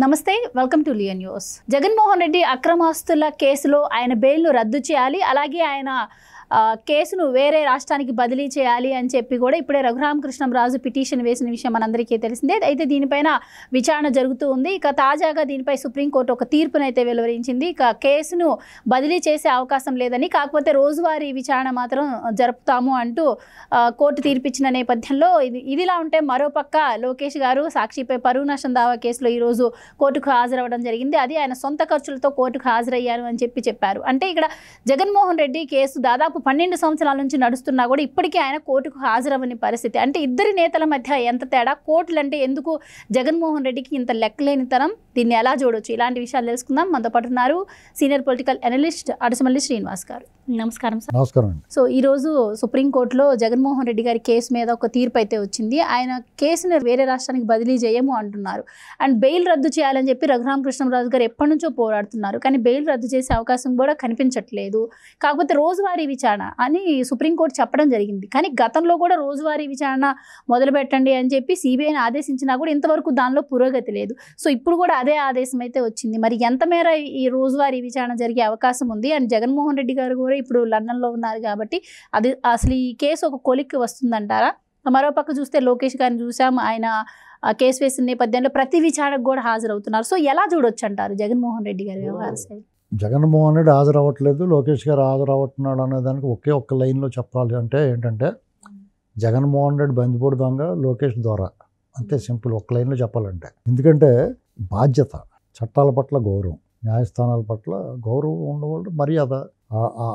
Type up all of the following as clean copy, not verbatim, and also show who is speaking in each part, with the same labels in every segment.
Speaker 1: నమస్తే, welcome to Lion News. Jaganmohan Reddy అక్రమాస్తుల కేసులో ఆయన బెయిల్ను రద్దు చేయాలి, అలాగే ఆయన కేసును వేరే రాష్ట్రానికి బదిలీ చేయాలి అని చెప్పి కూడా ఇప్పుడే రఘురామకృష్ణంరాజు పిటిషన్ వేసిన విషయం మనందరికీ తెలిసిందే. అయితే దీనిపైన విచారణ జరుగుతూ ఉంది. ఇక తాజాగా దీనిపై సుప్రీంకోర్టు ఒక తీర్పునైతే వెలువరించింది. ఇక కేసును బదిలీ చేసే అవకాశం లేదని, కాకపోతే రోజువారీ విచారణ మాత్రం జరుపుతాము అంటూ కోర్టు తీర్పిచ్చిన నేపథ్యంలో ఇదిలా ఉంటే మరోపక్క లోకేష్ గారు సాక్షిపై పరువు నష్టం దావా కేసులో ఈరోజు కోర్టుకు హాజరవ్వడం జరిగింది. అది ఆయన సొంత ఖర్చులతో కోర్టుకు హాజరయ్యాను అని చెప్పారు. అంటే ఇక్కడ జగన్మోహన్ రెడ్డి కేసు దాదాపు 12 సంవత్సరాల నుంచి నడుస్తున్నా కూడా ఇప్పటికీ ఆయన కోర్టుకు హాజరవ్వని పరిస్థితి. అంటే ఇద్దరి నేతల మధ్య ఎంత తేడా, కోర్టులు అంటే ఎందుకు జగన్మోహన్ రెడ్డికి ఇంత లెక్కలేనితనం, దీన్ని ఎలా చూడొచ్చు, ఇలాంటి విషయాలు తెలుసుకుందాం. మనతో పాటు ఉన్నారు సీనియర్ పొలిటికల్ అనలిస్ట్ అడసమల్లి శ్రీనివాస్ గారు. నమస్కారం సార్.
Speaker 2: నమస్కారం.
Speaker 1: సో ఈరోజు సుప్రీంకోర్టులో జగన్మోహన్ రెడ్డి గారి కేసు మీద ఒక తీర్పు అయితే వచ్చింది. ఆయన కేసును వేరే రాష్ట్రానికి బదిలీ చేయము అంటున్నారు. అండ్ బెయిల్ రద్దు చేయాలని చెప్పి రఘురామకృష్ణంరాజు గారు ఎప్పటి నుంచో పోరాడుతున్నారు. కానీ బెయిల్ రద్దు చేసే అవకాశం కూడా కనిపించట్లేదు. కాకపోతే రోజువారీ విచారణ అని సుప్రీంకోర్టు చెప్పడం జరిగింది. కానీ గతంలో కూడా రోజువారీ విచారణ మొదలు పెట్టండి అని చెప్పి సిబిఐని ఆదేశించినా కూడా ఇంతవరకు దానిలో పురోగతి లేదు. సో ఇప్పుడు కూడా అదే ఆదేశం అయితే వచ్చింది. మరి ఎంత మేర ఈ రోజువారీ విచారణ జరిగే అవకాశం ఉంది? అండ్ జగన్మోహన్ రెడ్డి గారు కూడా ఇప్పుడు లండన్లో ఉన్నారు కాబట్టి అది అసలు ఈ కేసు ఒక కొలిక్కి వస్తుందంటారా? మరోపక్క చూస్తే లోకేష్ గారిని చూసాం, ఆయన కేసు వేసిన నేపథ్యంలో ప్రతి విచారణకు కూడా హాజరవుతున్నారు. సో ఎలా చూడొచ్చు అంటారు జగన్మోహన్ రెడ్డి గారి వ్యవహార శైలి?
Speaker 2: జగన్మోహన్ రెడ్డి హాజరవ్వట్లేదు, లోకేష్ గారు హాజరవుతున్నాడు అనే దానికి ఒక్క లైన్లో చెప్పాలి అంటే ఏంటంటే, జగన్మోహన్ రెడ్డి బందిపోటు దొంగ, లోకేష్ ద్వారా, అంతే సింపుల్. ఒక్క లైన్లో చెప్పాలంటే, ఎందుకంటే బాధ్యత, చట్టాల పట్ల గౌరవం, న్యాయస్థానాల పట్ల గౌరవం ఉండవాళ్ళు, మర్యాద,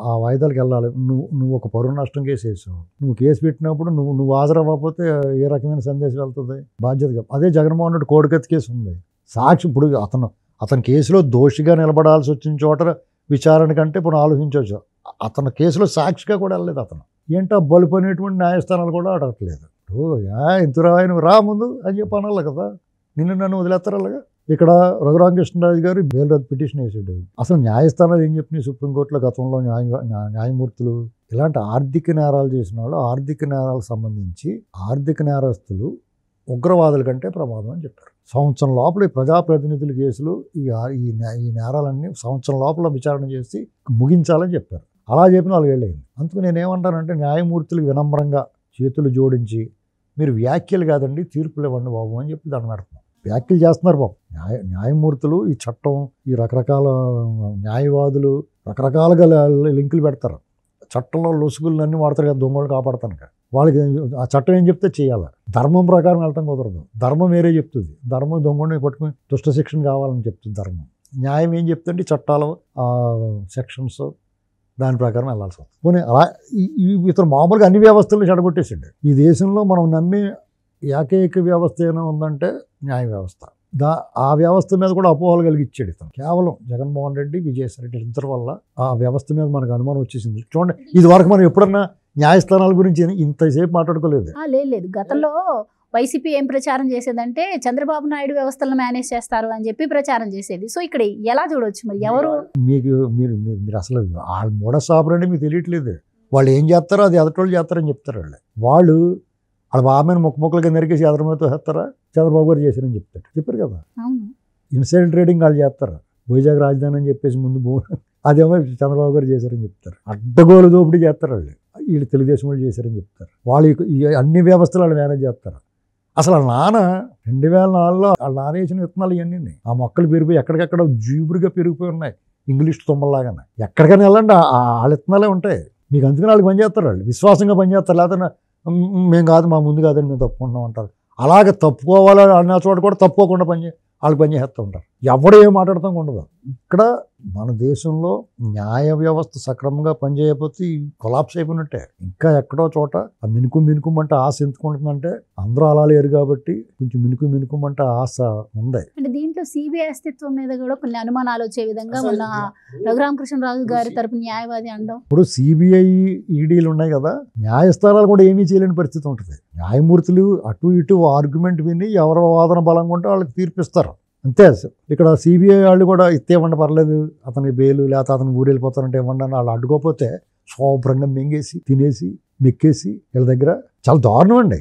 Speaker 2: ఆ వాయిదాలకు వెళ్ళాలి. నువ్వు ఒక పరువు నష్టం కేసు వేసావు, నువ్వు కేసు పెట్టినప్పుడు నువ్వు హాజరవ్వకపోతే ఏ రకమైన సందేశం వెళ్తుంది? బాధ్యతగా. అదే జగన్మోహన్ రెడ్డి కోడికత్తి కేసు ఉంది, సాక్షి. ఇప్పుడు అతని కేసులో దోషిగా నిలబడాల్సి వచ్చిన చోట విచారణ కంటే ఇప్పుడు ఆలోచించవచ్చు. అతని కేసులో సాక్షిగా కూడా వెళ్ళలేదు. అతను ఏంటో బలుపు అనేటువంటి న్యాయస్థానాలు కూడా అడగట్లేదు. ఇంతరా ఆయన రా ముందు అని చెప్పి అనాలి కదా, నన్ను వదిలేస్తారు అలాగా. ఇక్కడ రఘురామకృష్ణరాజు గారు బెయిల్ రద్దు పిటిషన్ వేసాడు. అసలు న్యాయస్థానాలు ఏం చెప్పినాయి సుప్రీంకోర్టులో గతంలో న్యాయమూర్తులు? ఇలాంటి ఆర్థిక నేరాలు చేసిన వాళ్ళు, ఆర్థిక నేరాలకు సంబంధించి ఆర్థిక నేరస్తులు ఉగ్రవాదుల కంటే ప్రమాదం అని చెప్పారు. సంవత్సరం లోపల ఈ ప్రజాప్రతినిధుల కేసులు, ఈ నేరాలన్నీ సంవత్సరం లోపల విచారణ చేసి ముగించాలని చెప్పారు. అలా చెప్పిన 4 ఏళ్ళు అయింది. అందుకు నేనేమంటానంటే, న్యాయమూర్తులకు వినమ్రంగా చేతులు జోడించి, మీరు వ్యాఖ్యలు కాదండి తీర్పులు ఇవ్వండి బాబు అని చెప్పి దాన్ని పెడుతున్నాం. వ్యాఖ్యలు చేస్తున్నారు బాబు న్యాయమూర్తులు. ఈ చట్టం, ఈ రకరకాల న్యాయవాదులు రకరకాలుగా లింకులు పెడతారు. చట్టంలో లొసుగులన్నీ వాడతారు కదా, దొంగలు కాపాడతాను. వాళ్ళకి ఆ చట్టం ఏం చెప్తే చేయాలి. ధర్మం ప్రకారం వెళ్ళటం కుదరదు. ధర్మం వేరే చెప్తుంది. ధర్మం దొంగని పట్టుకుని దుష్ట శిక్షణ కావాలని చెప్తుంది ధర్మం. న్యాయం ఏం చెప్తుంటే చట్టాలు, సెక్షన్స్, దాని ప్రకారం వెళ్ళాల్సి వస్తుంది. పోనీ అలా ఇతను మామూలుగా అన్ని వ్యవస్థలను చెడగొట్టేసాడు. ఈ దేశంలో మనం నమ్మే ఏకైక వ్యవస్థ ఏమైనా ఉందంటే న్యాయ వ్యవస్థ. ఆ వ్యవస్థ మీద కూడా అపోహలు కలిగిచ్చాడు ఇతను. కేవలం జగన్మోహన్ రెడ్డి, విజయసాయి రెడ్డి ఇద్దరి వల్ల ఆ వ్యవస్థ మీద మనకు అనుమానం వచ్చేసింది. చూడండి, ఇది వరకు మనం ఎప్పుడన్నా న్యాయస్థానాల గురించి ఇంతసేపు మాట్లాడుకోలేదు.
Speaker 1: లేదు. గతంలో వైసీపీ ఏం ప్రచారం చేసేదంటే చంద్రబాబు నాయుడు వ్యవస్థలను మేనేజ్ చేస్తారు అని చెప్పి ప్రచారం చేసేది. సో ఇక్కడ ఎలా చూడవచ్చు? మరి ఎవరు
Speaker 2: మీరు అసలు వాళ్ళ మోడస్ ఆపరండి మీకు తెలియట్లేదు. వాళ్ళు ఏం చేస్తారో అది ఎదటోళ్ళు చేస్తారని చెప్తారు. వాళ్ళ బాబాని ముక్కలుగా నరికేసి ఎదరమతో వేస్తారా, చంద్రబాబు గారు చేశారని చెప్పారు కదా. ఇన్సైడ్ ట్రేడింగ్ వాళ్ళు చేస్తారు. వైజాగ్ రాజధాని అని చెప్పేసి ముందు అదేమో చంద్రబాబు గారు చేశారని చెప్తారు. అడ్డగోలు దోపిడీ చేస్తారు. వీళ్ళు తెలుగుదేశం వాళ్ళు చేశారని చెప్తారు. వాళ్ళు అన్ని వ్యవస్థలు వాళ్ళు మేనేజ్ చేస్తారు. అసలు వాళ్ళ నాన్న 2004లో వాళ్ళ నాన్న వేసిన విత్తనాలు ఇవన్నీ ఆ మొక్కలు పెరిగిపోయి ఎక్కడికెక్కడ జీబురుగా పెరిగిపోయి ఉన్నాయి, ఇంగ్లీష్ తుమ్మల్లాగానే. ఎక్కడికైనా వెళ్ళండి వాళ్ళ విత్తనాలే ఉంటాయి. మీకు అందుకని వాళ్ళకి పనిచేస్తారు. వాళ్ళు విశ్వాసంగా పనిచేస్తారు. లేకపోతే మేము కాదు, మా ముందు కాదని మేము తప్పుకుంటాం అంటారు. అలాగే తప్పుకోవాలి అన్న చోట కూడా తప్పుకోకుండా వాళ్ళు పనిచేస్తూ ఉంటారు. ఎవడు ఏం మాట్లాడుతూ ఉండదు. ఇక్కడ మన దేశంలో న్యాయ వ్యవస్థ సక్రమంగా పనిచేయకపోతే కొలాప్స్ అయిపోయినట్టే. ఇంకా ఎక్కడో చోట ఆ మినుకుమంటే ఆశ ఎందుకుంటుందంటే, అందరూ అలా లేరు కాబట్టి కొంచెం మినుకుమంటే ఆశ ఉంది.
Speaker 1: అంటే దీంట్లో సిబిఐ అస్తిత్వం మీద కూడా కొన్ని అనుమానాలు వచ్చే విధంగా మన రఘురామకృష్ణరాజు గారి తరపు న్యాయవాది అనడం.
Speaker 2: ఇప్పుడు సిబిఐ, ఈడీలు ఉన్నాయి కదా, న్యాయస్థానాలు కూడా ఏమీ చేయలేని పరిస్థితి ఉంటుంది. న్యాయమూర్తులు అటు ఇటు ఆర్గ్యుమెంట్ విని ఎవరి వాదన బలంగా ఉంటే వాళ్ళకి తీర్పిస్తారు, అంతే. ఇక్కడ సిబిఐ వాళ్ళు కూడా ఇవ్వండి పర్లేదు, అతనికి బెయిల్ లేకపోతే అతను ఊరు వెళ్ళిపోతానంటే ఇవ్వండి అని వాళ్ళు అడ్డుకోకపోతే శుభ్రంగా మింగేసి తినేసి మెక్కేసి వీళ్ళ దగ్గర చాలా దారుణం అండి.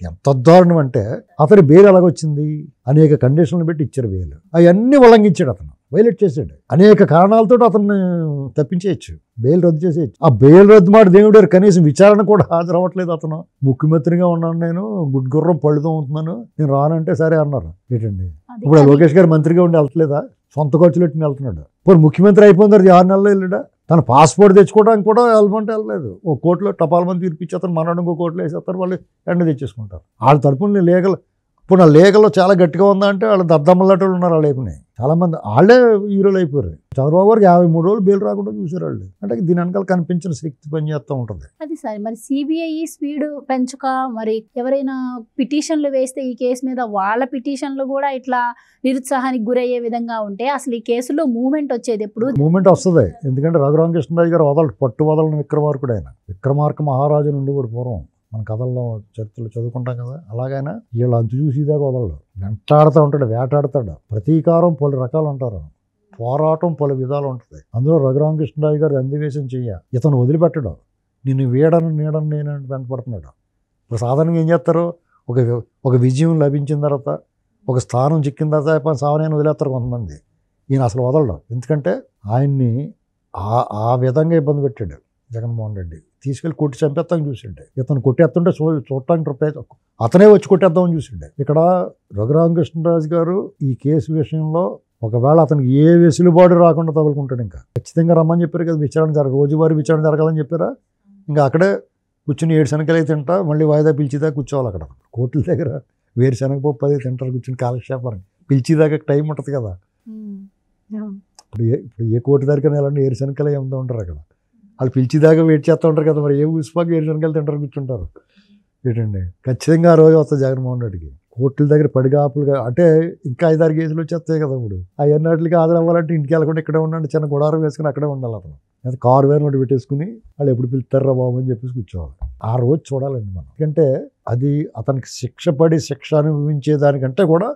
Speaker 2: ఎంత దారుణం అంటే అతని బెయిల్ ఎలాగొచ్చింది, అనేక కండిషన్లు పెట్టి ఇచ్చారు బెయిల్, అవన్నీ ఉల్లంఘించాడు, అతను వైలేట్ చేసాడు, అనేక కారణాలతో అతన్ని తప్పించేయచ్చు, బెయిల్ రద్దు చేసేయచ్చు. ఆ బెయిల్ రద్దు మాట దేవుడు కనీసం విచారణ కూడా హాజరవ్వట్లేదు. అతను ముఖ్యమంత్రిగా ఉన్నాను, నేను గుడ్గుర్రం పళ్ళుతో ఉంటున్నాను, నేను రానంటే సరే అన్నారు. ఏంటండి ఇప్పుడు లోకేష్ గారు మంత్రిగా ఉండి వెళ్తలేదా, సొంత ఖర్చులు ఎట్టుకుని వెళ్తున్నాడు. ఇప్పుడు ముఖ్యమంత్రి అయిపోయిన తర్వాత 6 నెలలు వెళ్ళాడా, తన పాస్పోర్ట్ తెచ్చుకోవడానికి కూడా వెళ్ళమంటే వెళ్ళలేదు. ఓ కోర్టులో టపాల మంది తీర్పిచ్చి అతను మనడు ఇంకో కోర్టులో వేసేస్తారు, వాళ్ళు ఎండ తెచ్చేసుకుంటారు. వాళ్ళ తరపున లీగల్, ఇప్పుడు నా లీగల్లో చాలా గట్టిగా ఉందా అంటే వాళ్ళు దద్దమ్మలాటోళ్ళు ఉన్నారు, వాళ్ళు అయిపోయినాయి చాలా మంది, వాళ్ళే హీరోలు అయిపోయారు. చంద్రబాబు గారికి 53 రోజులు బెయిల్ రాకుండా చూసారు వాళ్ళు. అంటే దీని వెనకాల కనిపించిన శక్తి పనిచేస్తూ ఉంటుంది.
Speaker 1: అది సార్ మరి సిబిఐ స్పీడ్ పెంచుక మరి ఎవరైనా పిటిషన్లు వేస్తే ఈ కేసు మీద వాళ్ళ పిటిషన్లు కూడా ఇట్లా నిరుత్సాహానికి గురయ్యే విధంగా ఉంటే అసలు ఈ కేసులో మూవ్మెంట్ వచ్చేది ఎప్పుడు?
Speaker 2: మూవ్మెంట్ వస్తుంది. ఎందుకంటే రఘురామకృష్ణరాజు గారు పట్టు వదలని విక్రమార్కుడు ఆయన. విక్రమార్క మహారాజు నుండి కూడా పూర్వం మన కథల్లో చరిత్రలు చదువుకుంటాం కదా, అలాగైనా వీళ్ళు అంచు చూసేదాకా వదలడు, వెంటాడుతూ ఉంటాడు, వేటాడుతాడు. ప్రతీకారం పలు రకాలు అంటారు, పోరాటం పలు విధాలు ఉంటుంది. అందులో రఘురామకృష్ణరాజు గారు అందివేశం చెయ్య, ఇతను వదిలిపెట్టడు, నిన్ను నీడను నేను వెంటపడుతున్నాడు. ఇప్పుడు సాధారణంగా ఏం చేస్తారు, ఒక విజయం లభించిన తర్వాత, ఒక స్థానం చిక్కిన తర్వాత సావనైనా వదిలేస్తారు కొంతమంది. ఈయన అసలు వదలడు, ఎందుకంటే ఆయన్ని ఆ విధంగా ఇబ్బంది పెట్టాడు జగన్మోహన్ రెడ్డి. తీసుకెళ్ళి కొట్టి చంపేస్తామని చూసిండే, ఇతను కొట్టేస్తుంటే చూడటానికి అతనే వచ్చి కొట్టేద్దామని చూసిండే. ఇక్కడ రఘురామకృష్ణరాజు గారు ఈ కేసు విషయంలో ఒకవేళ అతనికి ఏ వెసులుబాటు రాకుండా తగులుకుంటాడు. ఇంకా ఖచ్చితంగా రమ్మని చెప్పారు కదా, విచారణ రోజువారీ విచారణ జరగాలని చెప్పారా. ఇంకా అక్కడే కూర్చుని 7 శనగలు అయితే తింటా, మళ్ళీ వాయిదా పిలిచిదాకా కూర్చోవాలి. అక్కడ కోర్టుల దగ్గర వేరుశనగపప్పు అది తింటారు కూర్చుని కాలక్షేపాన్ని, పిలిచిదాకా టైం ఉంటుంది కదా. ఇప్పుడు ఏ కోర్టు దగ్గర వెళ్ళండి, ఏరుశనగలు ఏముందో ఉంటారు అక్కడ, వాళ్ళు పిలిచిదాకా వెయిట్ చేస్తూ ఉంటారు కదా. మరి ఏ ఊసిపాకి ఏరుశనగలు తింటారు కూర్చుంటారు. ఏంటండి ఖచ్చితంగా ఆ రోజు వస్తుంది జగన్మోహన్ రెడ్డికి. కోర్టుల దగ్గర పడిగాపులుగా అంటే ఇంకా 5-6 కేసులు వచ్చేస్తాయి కదా. ఇప్పుడు అవన్నిటికి హాజరు అవ్వాలంటే ఇంటికి వెళ్ళకుండా ఇక్కడే ఉండండి, చిన్న గుడారం వేసుకుని అక్కడే ఉండాలి. అతను అది కారు వేరు ఒకటి పెట్టేసుకుని వాళ్ళు ఎప్పుడు పిలుస్తారా బాబు అని చెప్పేసి కూర్చోవాలి. ఆ రోజు చూడాలండి మనం. ఎందుకంటే అది అతనికి శిక్ష పడి శిక్ష అనుభవించేదానికంటే కూడా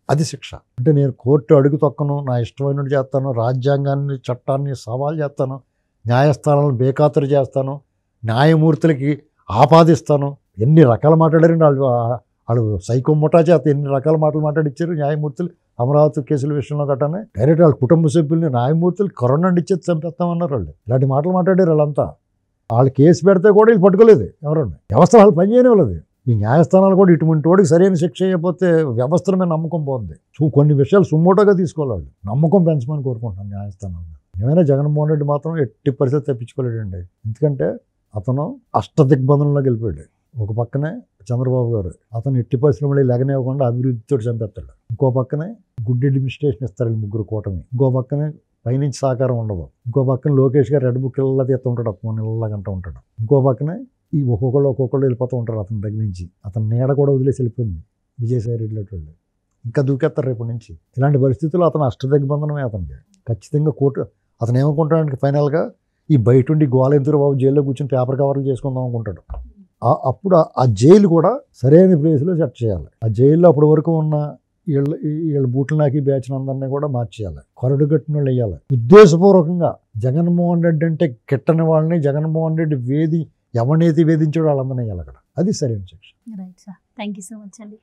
Speaker 2: అది శిక్ష. అంటే నేను కోర్టు అడుగు తొక్కను, నా ఇష్టమైనట్టు చేస్తాను, రాజ్యాంగాన్ని చట్టాన్ని సవాల్ చేస్తాను, న్యాయస్థానాలను బేఖాతరు చేస్తాను, న్యాయమూర్తులకి ఆపాదిస్తాను, ఎన్ని రకాల మాట్లాడారండి వాళ్ళు సైకో ముఠా చేత ఎన్ని రకాల మాటలు మాట్లాడిచ్చారు న్యాయమూర్తులు. అమరావతి కేసుల విషయంలో గట్టానే డైరెక్ట్ వాళ్ళ కుటుంబ సభ్యుల్ని న్యాయమూర్తులు కరోనా ఇచ్చేది చంపేస్తామన్నారు వాళ్ళు. ఇలాంటి మాటలు మాట్లాడారు వాళ్ళంతా. వాళ్ళు కేసు పెడితే కూడా వీళ్ళు పట్టుకోలేదు, ఎవరండి వ్యవస్థ వాళ్ళు పనిచేయనివ్వలేదు. ఈ న్యాయస్థానాలు కూడా ఇటువంటి వాడికి సరైన శిక్ష చేయకపోతే వ్యవస్థల మీద నమ్మకం పోతుంది. కొన్ని విషయాలు సుమోటోగా తీసుకోవాలి, వాళ్ళు నమ్మకం పెంచమని కోరుకుంటున్నాను న్యాయస్థానాలు. ఏమైనా జగన్మోహన్ రెడ్డి మాత్రం ఎట్టి పరిస్థితి తప్పించుకోలేడండి. ఎందుకంటే అతను అష్టదిగ్బంధంలో గెలిపాడు. ఒక పక్కనే చంద్రబాబు గారు అతను ఎట్టి పరిశ్రమలు లెగనివ్వకుండా అభివృద్ధితో చంపేస్తాడు. ఇంకో పక్కనే గుడ్ అడ్మినిస్ట్రేషన్ ఇస్తారు ముగ్గురు కూటమి. ఇంకో పక్కనే పైనుంచి సహకారం ఉండదు. ఇంకో పక్కన లోకేష్ గారు రెడ్ బుక్ ఇళ్ళ తీస్తూ ఉంటాడు, 3 నెలల గంట ఉంటాడు. ఇంకో పక్కనే ఈ ఒక్కొక్కళ్ళు వెళ్ళిపోతూ ఉంటారు అతని దగ్గర నుంచి. అతని నీడ కూడా వదిలేసి వెళ్ళిపోయింది విజయసాయి రెడ్డి వాళ్ళు. ఇంకా దూకేస్తారు రేపటి నుంచి. ఇలాంటి పరిస్థితుల్లో అతను అష్టదిగ్బంధనమే అతనికి. ఖచ్చితంగా కోర్టు అతను ఏమనుకుంటాడంటే ఫైనల్గా ఈ బయట ఉండి గోలెంతురు బాబు జైల్లో కూర్చొని పేపర్ కవర్లు చేసుకుందాం అనుకుంటాడు. అప్పుడు ఆ జైలు కూడా సరైన ప్లేస్లో సెట్ చేయాలి. ఆ జైల్లో అప్పటి వరకు ఉన్న వీళ్ళ బూట్లు నాకి బ్యాచ్ అందరినీ కూడా మార్చేయాలి, కొరడు కట్టిన వాళ్ళు వేయాలి. ఉద్దేశపూర్వకంగా జగన్మోహన్ రెడ్డి అంటే కిట్టని వాళ్ళని జగన్మోహన్ రెడ్డి ఎవరినైతే వేధించాడో వాళ్ళందరినీ వేయాలి అక్కడ. అది సరైన శిక్ష.
Speaker 1: Right sir, thank you so much అండి.